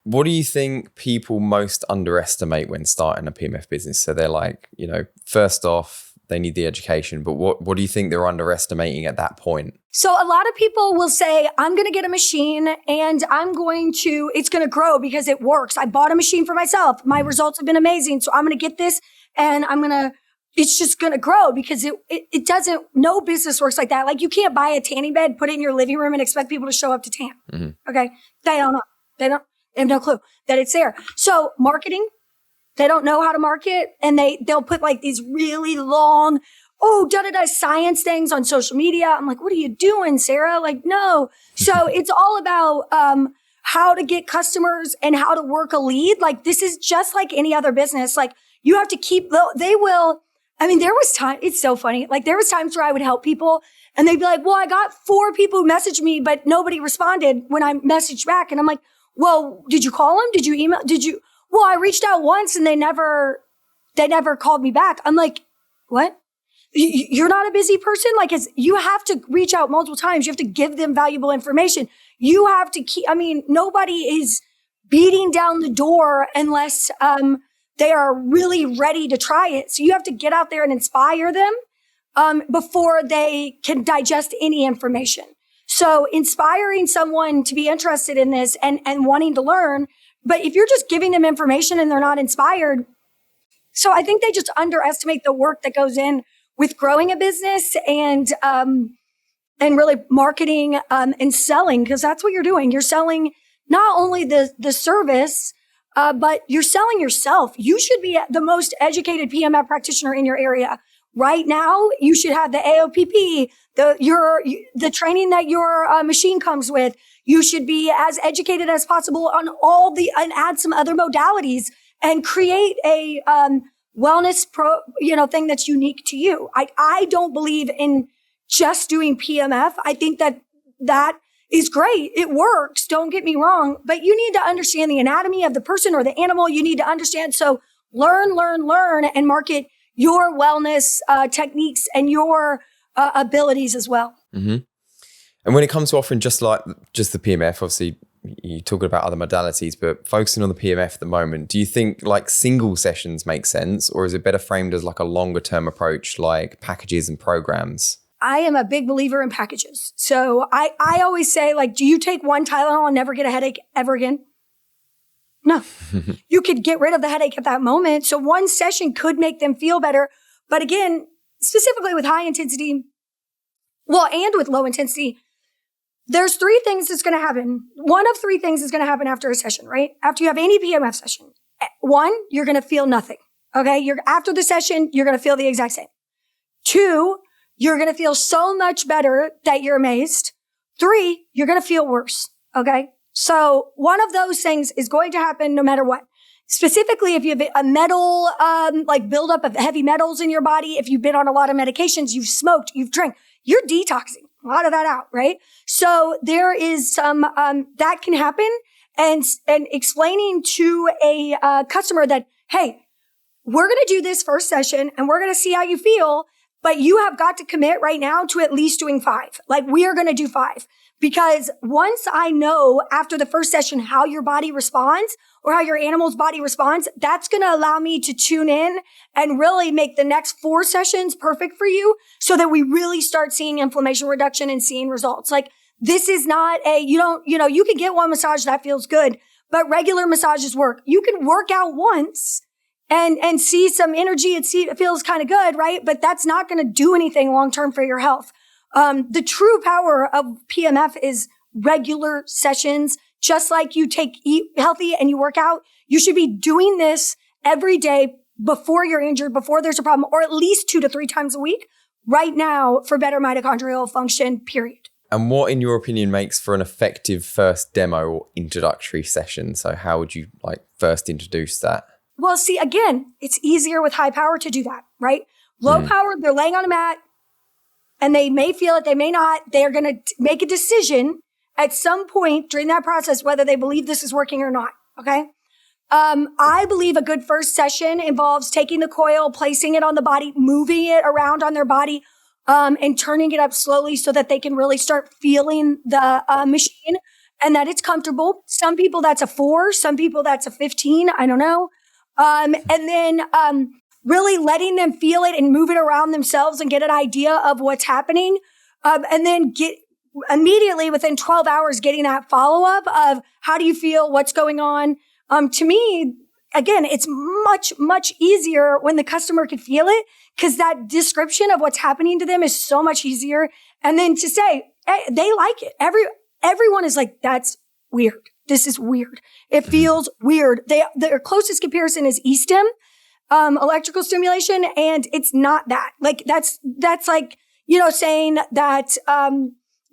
What do you think people most underestimate when starting a PMF business? So they're like, first off, they need the education, but what do you think they're underestimating at that point? So a lot of people will say, I'm going to get a machine and it's going to grow because it works. I bought a machine for myself. My results have been amazing. So I'm going to get this and it's just going to grow because it doesn't, no business works like that. Like you can't buy a tanning bed, put it in your living room and expect people to show up to tan. Mm-hmm. Okay. They don't know. They have no clue that it's there. So marketing, they don't know how to market and they'll put like these really long, science things on social media. I'm like, what are you doing, Sarah? Like, no. So it's all about, how to get customers and how to work a lead. Like this is just like any other business. Like you have to there was time. It's so funny. Like there was times where I would help people and they'd be like, well, I got 4 people who messaged me, but nobody responded when I messaged back. And I'm like, well, did you call them? Did you email? Well, I reached out once and they never called me back. I'm like, what? You're not a busy person? Like, you have to reach out multiple times. You have to give them valuable information. You have to nobody is beating down the door unless, they are really ready to try it. So you have to get out there and inspire them, before they can digest any information. So inspiring someone to be interested in this and wanting to learn. But if you're just giving them information and they're not inspired, so I think they just underestimate the work that goes in with growing a business and really marketing, and selling, because that's what you're doing. You're selling not only the service, but you're selling yourself. You should be the most educated PMF practitioner in your area. Right now, you should have the AOPP, the training that your machine comes with. You should be as educated as possible on and add some other modalities and create a wellness thing that's unique to you. I don't believe in just doing PMF. I think that is great. It works. Don't get me wrong, but you need to understand the anatomy of the person or the animal. You need to understand. So learn, and market your wellness techniques and your abilities as well. Mm-hmm. And when it comes to offering just the PMF, obviously you're talking about other modalities, but focusing on the PMF at the moment, do you think like single sessions make sense, or is it better framed as like a longer term approach, like packages and programs? I am a big believer in packages. So I always say, like, do you take one Tylenol and never get a headache ever again? No. You could get rid of the headache at that moment. So one session could make them feel better. But again, specifically with high intensity, and with low intensity, there's 3 things that's going to happen. One of 3 things is going to happen after a session, right? After you have any PMF session. 1, you're going to feel nothing. Okay. After the session, you're going to feel the exact same. 2, you're going to feel so much better that you're amazed. 3, you're going to feel worse. Okay. So one of those things is going to happen no matter what. Specifically, if you have a metal, buildup of heavy metals in your body, if you've been on a lot of medications, you've smoked, you've drank, you're detoxing a lot of that out, right? So there is some, that can happen, and explaining to a customer that, hey, we're going to do this first session and we're going to see how you feel. But you have got to commit right now to at least doing 5. Like we are going to do 5, because once I know after the first session how your body responds or how your animal's body responds, that's going to allow me to tune in and really make the next 4 sessions perfect for you, so that we really start seeing inflammation reduction and seeing results. Like this is not you can get one massage that feels good, but regular massages work. You can work out once and see some energy and see it feels kind of good, right? But that's not going to do anything long-term for your health. The true power of PMF is regular sessions. Just like you eat healthy and you work out, you should be doing this every day before you're injured, before there's a problem, or at least 2 to 3 times a week right now for better mitochondrial function, period. And what, in your opinion, makes for an effective first demo or introductory session? So how would you first introduce that? Well, see, again, it's easier with high power to do that, right? Low power, they're laying on a mat and they may feel it, they may not. They're going to make a decision at some point during that process whether they believe this is working or not, okay? I believe a good first session involves taking the coil, placing it on the body, moving it around on their body, and turning it up slowly so that they can really start feeling the machine. and that it's comfortable. Some people that's a 4, some people that's a 15. I don't know. And then really letting them feel it and move it around themselves and get an idea of what's happening. And then get immediately within 12 hours, getting that follow up of how do you feel? What's going on? To me, again, it's much, much easier when the customer can feel it, because that description of what's happening to them is so much easier. And then to say, hey, they like it. Everyone is like, that's weird. This is weird. It feels weird. Their closest comparison is E-stim, electrical stimulation. And it's not that. Like, that's like, saying that,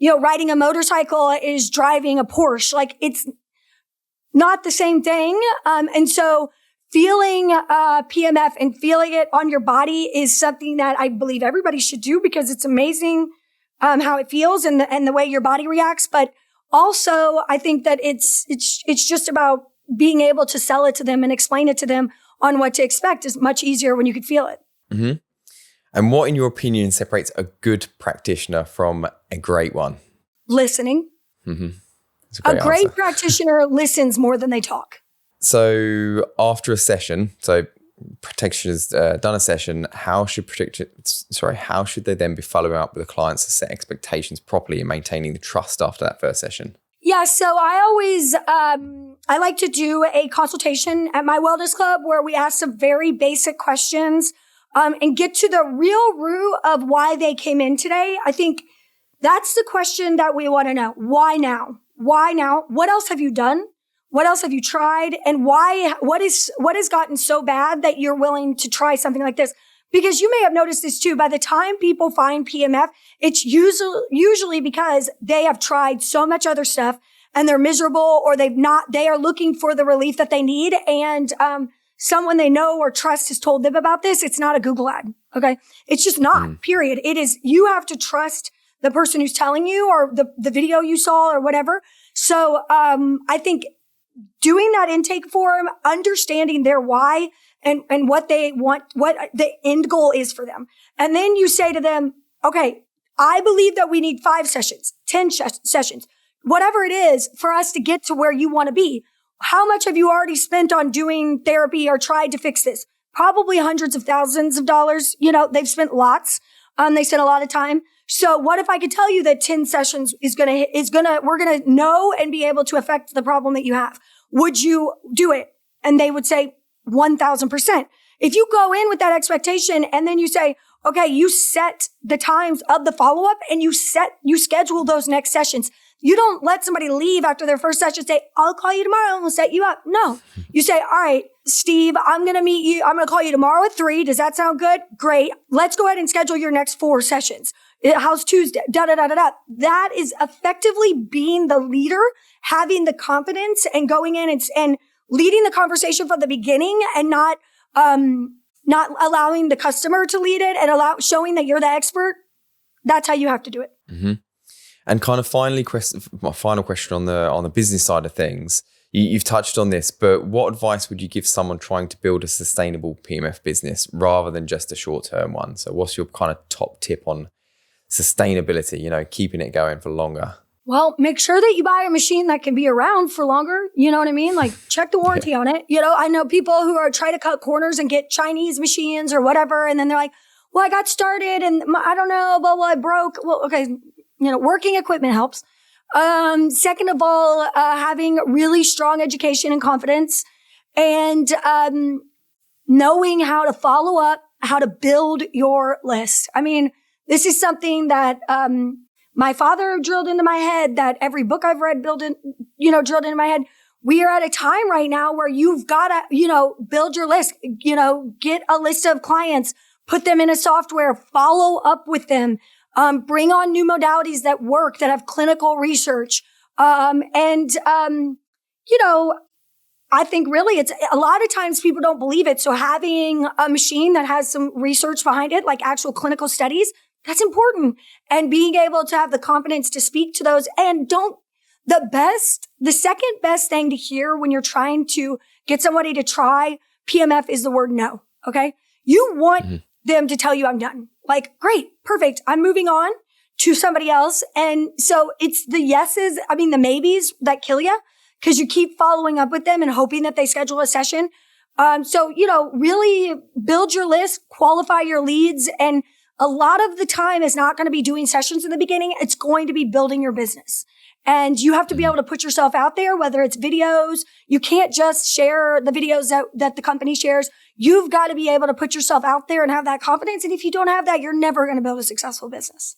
riding a motorcycle is driving a Porsche. Like, it's not the same thing. And so feeling PEMF and feeling it on your body is something that I believe everybody should do, because it's amazing how it feels and the way your body reacts. But also, I think that it's just about being able to sell it to them and explain it to them on what to expect is much easier when you could feel it. Mm-hmm. And what, in your opinion, separates a good practitioner from a great one? Listening. Mm-hmm. A great practitioner listens more than they talk. So after a session, practitioners done a session, how should they then be following up with the clients to set expectations properly and maintaining the trust after that first session? Yeah, so I always, I like to do a consultation at my wellness club where we ask some very basic questions and get to the real root of why they came in today. I think that's the question that we want to know. Why now? Why now? What else have you done? What else have you tried? And what has gotten so bad that you're willing to try something like this? Because you may have noticed this too. By the time people find PEMF, it's usually because they have tried so much other stuff and they're miserable, or they are looking for the relief that they need. And, someone they know or trust has told them about this. It's not a Google ad. Okay. It's just not, period. It is, you have to trust the person who's telling you, or the video you saw, or whatever. So, I think doing that intake form, understanding their why and what they want, what the end goal is for them. And then you say to them, okay, I believe that we need 5 sessions, 10 sessions, whatever it is for us to get to where you want to be. How much have you already spent on doing therapy or tried to fix this? Probably hundreds of thousands of dollars. They've spent lots. They spent a lot of time. So what if I could tell you that 10 sessions we're going to know and be able to affect the problem that you have? Would you do it? And they would say 1,000%. If you go in with that expectation and then you say, okay, you set the times of the follow-up and you schedule those next sessions. You don't let somebody leave after their first session, say, I'll call you tomorrow and we'll set you up. No, you say, all right, Steve, I'm going to meet you. I'm going to call you tomorrow at 3. Does that sound good? Great. Let's go ahead and schedule your next 4 sessions. How's Tuesday? That is effectively being the leader, having the confidence and going in and leading the conversation from the beginning, and not allowing the customer to lead it, and showing that you're the expert. That's how you have to do it. Mm-hmm. And kind of my final question on the business side of things, you've touched on this, but what advice would you give someone trying to build a sustainable PEMF business rather than just a short-term one? So what's your kind of top tip on sustainability, keeping it going for longer? Well, make sure that you buy a machine that can be around for longer. You know what I mean? Like, check the warranty on it. I know people who are trying to cut corners and get Chinese machines or whatever. And then they're like, well, I got started and I don't know, blah, blah, I broke. Well, okay. Working equipment helps. Second of all, having really strong education and confidence, and knowing how to follow up, how to build your list. I mean, this is something that my father drilled into my head, that every book I've read drilled into my head. We are at a time right now where you've got to, build your list, get a list of clients, put them in a software, follow up with them. Bring on new modalities that work, that have clinical research. I think really it's a lot of times people don't believe it. So having a machine that has some research behind it, like actual clinical studies, that's important. And being able to have the confidence to speak to those. And the second best thing to hear when you're trying to get somebody to try PEMF is the word no. Okay. You want them to tell you I'm done. Like, great, perfect. I'm moving on to somebody else. And so it's the yeses, the maybes that kill you because you keep following up with them and hoping that they schedule a session. So, really build your list, qualify your leads. And a lot of the time is not going to be doing sessions in the beginning. It's going to be building your business. And you have to be able to put yourself out there, whether it's videos. You can't just share the videos that the company shares. You've got to be able to put yourself out there and have that confidence. And if you don't have that, you're never going to build a successful business.